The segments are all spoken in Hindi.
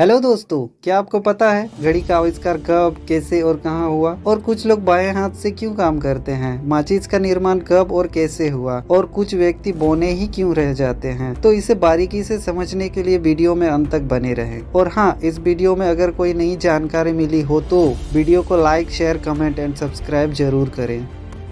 हेलो दोस्तों, क्या आपको पता है घड़ी का आविष्कार कब, कैसे और कहाँ हुआ? और कुछ लोग बाएं हाथ से क्यों काम करते हैं? माचिस का निर्माण कब और कैसे हुआ? और कुछ व्यक्ति बौने ही क्यों रह जाते हैं? तो इसे बारीकी से समझने के लिए वीडियो में अंत तक बने रहें। और हाँ, इस वीडियो में अगर कोई नई जानकारी मिली हो तो वीडियो को like, share, comment and subscribe जरूर करें।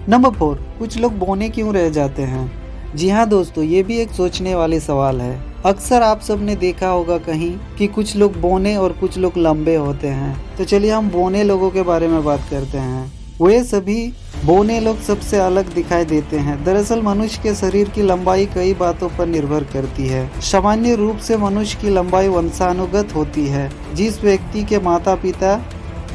नंबर 4, कुछ लोग बौने क्यों रह जाते हैं? जी हाँ दोस्तों, ये भी एक सोचने वाली सवाल है। अक्सर आप सबने देखा होगा कहीं कि कुछ लोग बौने और कुछ लोग लंबे होते हैं। तो चलिए हम बौने लोगों के बारे में बात करते हैं। वे सभी बौने लोग सबसे अलग दिखाई देते हैं। दरअसल मनुष्य के शरीर की लंबाई कई बातों पर निर्भर करती है। सामान्य रूप से मनुष्य की लंबाई वंशानुगत होती है। जिस व्यक्ति के माता पिता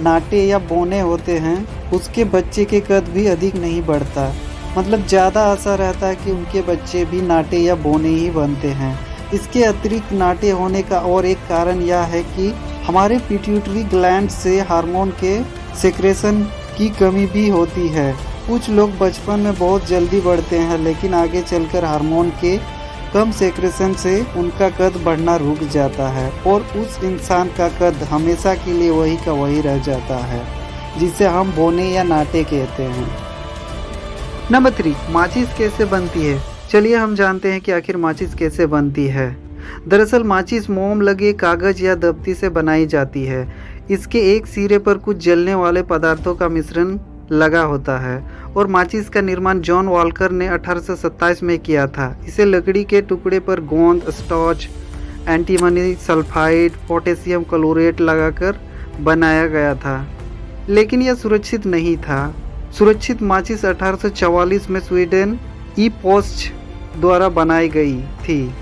नाटे या बौने होते हैं उसके बच्चे के कद भी अधिक नहीं बढ़ता। मतलब ज़्यादा आशा रहता है कि उनके बच्चे भी नाटे या बौने ही बनते हैं। इसके अतिरिक्त नाटे होने का और एक कारण यह है कि हमारे पिट्यूटरी ग्लैंड से हार्मोन के सेक्रेशन की कमी भी होती है। कुछ लोग बचपन में बहुत जल्दी बढ़ते हैं, लेकिन आगे चलकर हार्मोन के कम सेक्रेशन से उनका कद बढ़ना रुक जाता है और उस इंसान का कद हमेशा के लिए वही का वही रह जाता है, जिसे हम बौने या नाटे कहते हैं। नंबर 3, माचिस कैसे बनती है? चलिए हम जानते हैं कि आखिर माचिस कैसे बनती है। दरअसल माचिस मोम लगे कागज या दफ्ती से बनाई जाती है। इसके एक सिरे पर कुछ जलने वाले पदार्थों का मिश्रण लगा होता है और माचिस का निर्माण जॉन वॉल्कर ने 1827 में किया था। इसे लकड़ी के टुकड़े पर गोंद, starch, antimony sulphide, potassium chlorate लगाकर बनाया गया था, लेकिन यह सुरक्षित नहीं था। सुरक्षित माचिस 1844 में स्वीडन ई पोस्ट द्वारा बनाई गई थी।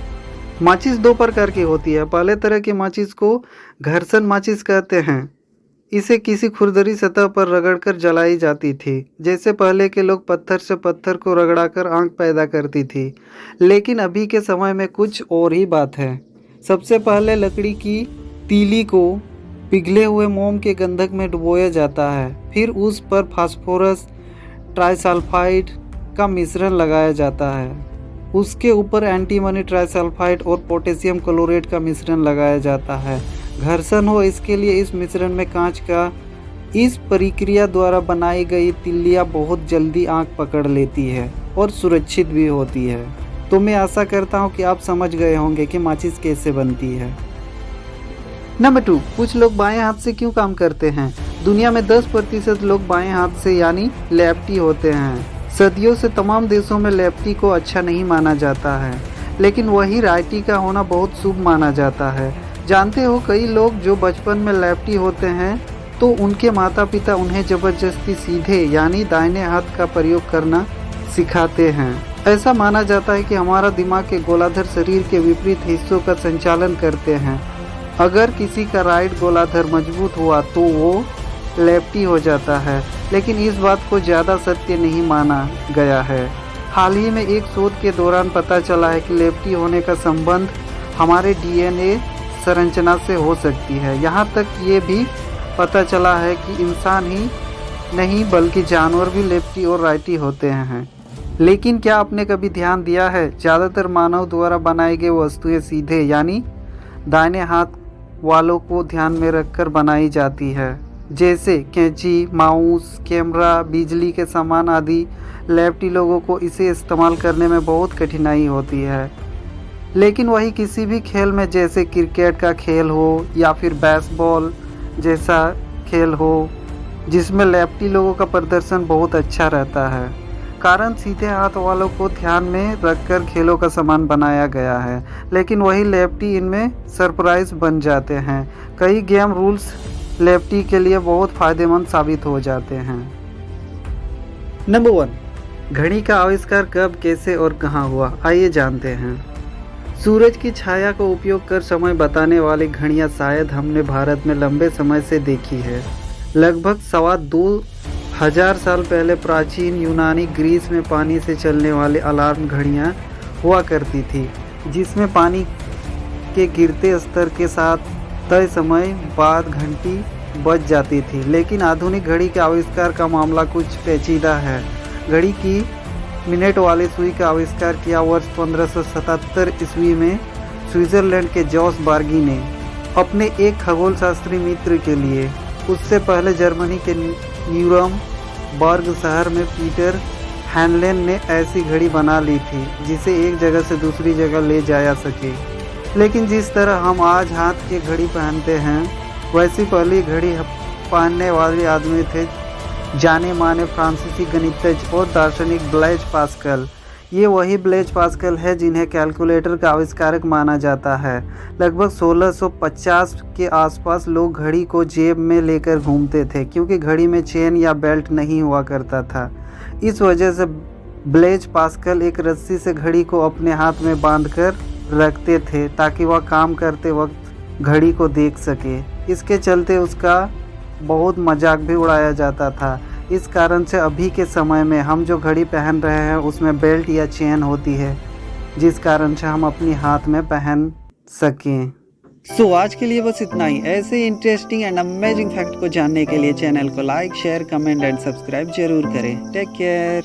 माचिस 2 प्रकार की होती है। पहले तरह की माचिस को घर्षण माचिस कहते हैं। इसे किसी खुरदरी सतह पर रगड़कर जलाई जाती थी। जैसे पहले के लोग पत्थर से पत्थर को रगड़ाकर आग पैदा करती थी, लेकिन अभी के समय में कुछ और ही बात है। सबसे पहले लकड़ी की तीली को पिघले हुए मोम के गंधक में डुबोया जाता है। फिर उस पर फास्फोरस ट्राइसल्फाइड का मिश्रण लगाया जाता है। उसके ऊपर एंटीमनी ट्राइसल्फाइड और पोटेशियम क्लोरेट का मिश्रण लगाया जाता है। घर्षण हो इसके लिए इस मिश्रण में कांच का इस प्रक्रिया द्वारा बनाई गई तिल्लियाँ बहुत जल्दी आंख पकड़ लेती है और सुरक्षित भी होती है। तो मैं आशा करता हूँ कि आप समझ गए होंगे कि माचिस कैसे बनती है। नंबर 2, कुछ लोग बाएं हाथ से क्यों काम करते हैं? दुनिया में 10% लोग बाएं हाथ से यानी लेफ्टी होते हैं। सदियों से तमाम देशों में लेफ्टी को अच्छा नहीं माना जाता है, लेकिन वही राइटी का होना बहुत शुभ माना जाता है। जानते हो, कई लोग जो बचपन में लेफ्टी होते हैं तो उनके माता पिता उन्हें जबरदस्ती सीधे यानी दाहिने हाथ का प्रयोग करना सिखाते हैं। ऐसा माना जाता है कि हमारा दिमाग के गोलार्ध शरीर के विपरीत हिस्सों का संचालन करते हैं। अगर किसी का राइट गोलार्ध मजबूत हुआ तो वो लेफ्टी हो जाता है, लेकिन इस बात को ज़्यादा सत्य नहीं माना गया है। हाल ही में एक शोध के दौरान पता चला है कि लेफ्टी होने का संबंध हमारे डीएनए संरचना से हो सकती है। यहाँ तक ये भी पता चला है कि इंसान ही नहीं बल्कि जानवर भी लेफ्टी और राइटी होते हैं। लेकिन क्या आपने कभी ध्यान दिया है, ज़्यादातर मानव द्वारा बनाई गई वस्तुएं सीधे यानी दाहिने हाथ वालों को ध्यान में रखकर बनाई जाती है, जैसे कैंची, माउस, कैमरा, बिजली के सामान आदि। लेफ्टी लोगों को इसे इस्तेमाल करने में बहुत कठिनाई होती है। लेकिन वही किसी भी खेल में, जैसे क्रिकेट का खेल हो या फिर बेसबॉल जैसा खेल हो, जिसमें लेफ्टी लोगों का प्रदर्शन बहुत अच्छा रहता है, कारण सीधे हाथ वालों को ध्यान में रखकर खेलों का सामान बनाया गया है। लेकिन वही लेफ्टी इनमें सरप्राइज बन जाते हैं। कई गेम रूल्स लेफ्टी के लिए बहुत फायदेमंद साबित हो जाते हैं। नंबर 1, घड़ी का आविष्कार कब, कैसे और कहाँ हुआ? आइए जानते हैं। सूरज की छाया को उपयोग कर समय बताने वाली घड़ियाँ शायद हमने भारत में लंबे समय से देखी है। लगभग 2,500 साल पहले प्राचीन यूनानी ग्रीस में पानी से चलने वाले अलार्म घड़ियाँ हुआ करती थी, जिसमें पानी के गिरते स्तर के साथ तय समय बाद घंटी बज जाती थी। लेकिन आधुनिक घड़ी के आविष्कार का मामला कुछ पेचीदा है। घड़ी की मिनट वाली सुई का आविष्कार किया वर्ष 1577 ईस्वी में स्विट्जरलैंड के जॉस बार्गी ने। अपने एक खगोल शास्त्री मित्र के लिए। उससे पहले जर्मनी के न्यूरमबर्ग शहर में पीटर हैनलेन ने ऐसी घड़ी बना ली थी जिसे एक जगह से दूसरी जगह ले जाया सके। लेकिन जिस तरह हम आज हाथ की घड़ी पहनते हैं, वैसी पहली घड़ी पहनने वाले आदमी थे जाने माने फ्रांसीसी गणितज्ञ और दार्शनिक ब्लेज पास्कल। ये वही ब्लेज पास्कल है जिन्हें कैलकुलेटर का आविष्कारक माना जाता है। लगभग 1650 के आसपास लोग घड़ी को जेब में लेकर घूमते थे, क्योंकि घड़ी में चेन या बेल्ट नहीं हुआ करता था। इस वजह से ब्लेज पास्कल एक रस्सी से घड़ी को अपने हाथ में बांधकर रखते थे ताकि वह काम करते वक्त घड़ी को देख सके। इसके चलते उसका बहुत मजाक भी उड़ाया जाता था। इस कारण से अभी के समय में हम जो घड़ी पहन रहे हैं उसमें बेल्ट या चेन होती है, जिस कारण से हम अपनी हाथ में पहन सकें। सो आज के लिए बस इतना ही। ऐसे इंटरेस्टिंग एंड अमेजिंग फैक्ट को जानने के लिए चैनल को like, share, comment and subscribe जरूर करें। Take care.